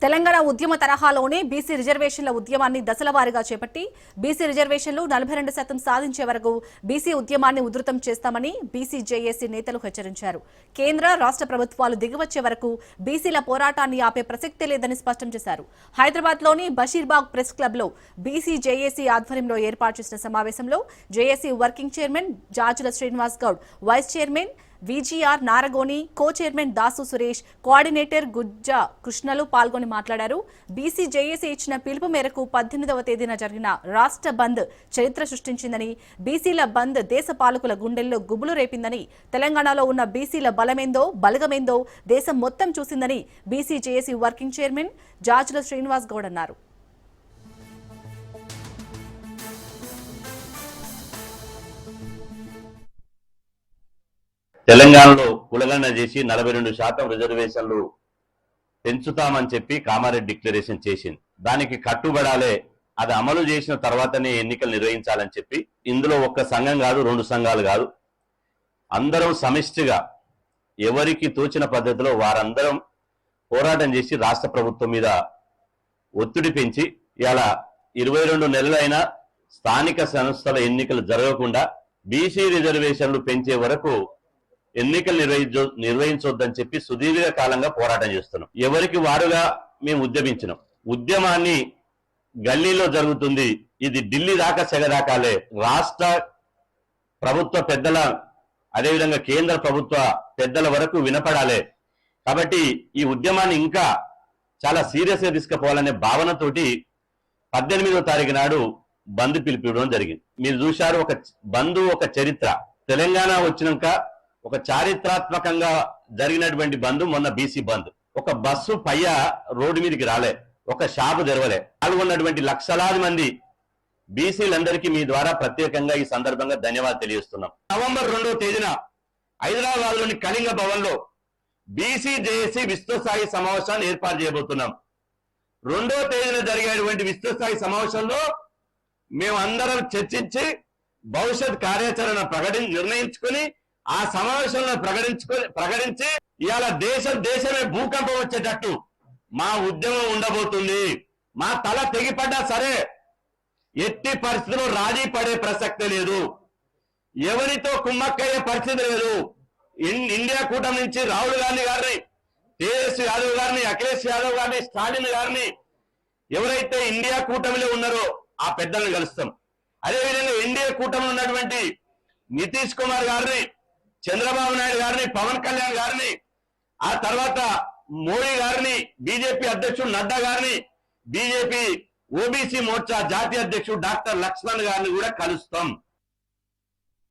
తెలంగాణ ఉద్యమ తరహాలోనే బీసీ రిజర్వేషన్ల ఉద్యమాన్ని దశలవారీగా చేపట్టి బీసీ రిజర్వేషన్లు 42% సాధించే వరకు బీసీ ఉద్యమాన్ని ఉధృతం చేస్తామని బీసీ జేఏసీ నేతలు హెచ్చరించారు. కేంద్ర రాష్ట్ర ప్రభుత్వాలు దిగివచ్చే వరకు బీసీల పోరాటాన్ని ఆపే ప్రసక్తే లేదని స్పష్టం చేశారు. హైదరాబాద్లోని బషీర్బాగ్ ప్రెస్ క్లబ్లో బీసీ జేఏసీ ఆధ్వర్యంలో ఏర్పాటు చేసిన సమావేశంలో JAC working chairman Jajula Srinivas Goud, vice chairman VGR Naragoni, co chairman Dasu Suresh, coordinator Gujja కృష్ణలు పాల్గొని మాట్లాడారు. బీసీ జేఏసీ ఇచ్చిన పిలుపు మేరకు 18వ తేదీన జరిగిన రాష్ట్ర బంద్ చరిత్ర సృష్టించిందని, బీసీల బంద్ దేశ పాలకుల గుండెల్లో గుబులు రేపిందని, తెలంగాణలో ఉన్న బీసీల బలమేందో బలగమేందో దేశం మొత్తం చూసిందని BC JAC working chairman Jajula Srinivas Goud అన్నారు. తెలంగాణలో కులగణన చేసి 42% రిజర్వేషన్లు పెంచుతామని చెప్పి కామారెడ్డి డిక్లరేషన్ చేసింది. దానికి కట్టుబడాలే, అది అమలు చేసిన తర్వాతనే ఎన్నికలు నిర్వహించాలని చెప్పి ఇందులో ఒక్క సంఘం కాదు, 2 సంఘాలు కాదు, అందరం సమిష్టిగా ఎవరికి తోచిన పద్ధతిలో వారందరం పోరాటం చేసి రాష్ట్ర ప్రభుత్వం మీద ఒత్తిడి పెంచి ఇలా 22 నెలలైనా స్థానిక సంస్థల ఎన్నికలు జరగకుండా బీసీ రిజర్వేషన్లు పెంచే వరకు ఎన్నికలు నిర్వహించొద్దని చెప్పి సుదీర్ఘ కాలంగా పోరాటం చేస్తున్నాం. ఎవరికి వారుగా మేము ఉద్యమించినాం. ఉద్యమాన్ని గల్లీలో జరుగుతుంది, ఇది ఢిల్లీ దాకా సెగదాకాలే, రాష్ట్ర ప్రభుత్వ పెద్దల అదేవిధంగా కేంద్ర ప్రభుత్వ పెద్దల వరకు వినపడాలే. కాబట్టి ఈ ఉద్యమాన్ని ఇంకా చాలా సీరియస్ గా తీసుకుపోవాలనే భావనతోటి 18వ తారీఖు నాడు బంద్ పిలిపివ్వడం జరిగింది. మీరు చూశారు, ఒక బంద్ ఒక చరిత్ర. తెలంగాణ వచ్చినాక ఒక చారిత్రాత్మకంగా జరిగినటువంటి బంద్ మొన్న బీసీ బంద్. ఒక బస్సు పయ్య రోడ్డు మీదకి రాలే, ఒక షాపు తెరవలే. పాల్గొన్నటువంటి లక్షలాది మంది బీసీలందరికీ మీ ద్వారా ప్రత్యేకంగా ఈ సందర్భంగా ధన్యవాదాలు తెలియజేస్తున్నాం. నవంబర్ 2వ తేదీన హైదరాబాద్ లోని కళింగ భవన్ లో బీసీ జేఏసీ విస్తృతస్థాయి సమావేశాన్ని ఏర్పాటు చేయబోతున్నాం. 2వ తేదీన జరిగేటువంటి విస్తృతస్థాయి సమావేశంలో మేము అందరం చర్చించి భవిష్యత్ కార్యాచరణ నిర్ణయించుకొని ఆ సమావేశంలో ప్రకటించి ఇవాళ దేశమే భూకంపం వచ్చేటట్టు మా ఉద్యమం ఉండబోతుంది. మా తల తెగిపడ్డా సరే ఎట్టి పరిస్థితుల్లో రాజీ పడే ప్రసక్తే లేదు, ఎవరితో కుమ్మక్కయ్యే పరిస్థితి లేదు. ఇండియా కూటమి నుంచి రాహుల్ గాంధీ గారిని, తేజస్వి యాదవ్ గారిని, అఖిలేష్ యాదవ్ గారిని, స్టాలిన్ గారిని, ఎవరైతే ఇండియా కూటమిలో ఉన్నారో ఆ పెద్దలను కలుస్తాం. అదేవిధంగా ఎన్డీఏ కూటమిలో ఉన్నటువంటి నితీష్ కుమార్ గారిని, చంద్రబాబు నాయుడు గారిని, పవన్ కళ్యాణ్ గారిని, ఆ తర్వాత మోడీ గారిని, బీజేపీ అధ్యక్షుడు నడ్డా గారిని, బీజేపీ ఓబీసీ మోర్చా జాతీయ అధ్యక్షుడు డాక్టర్ లక్ష్మణ్ గారిని కూడా కలుస్తాం.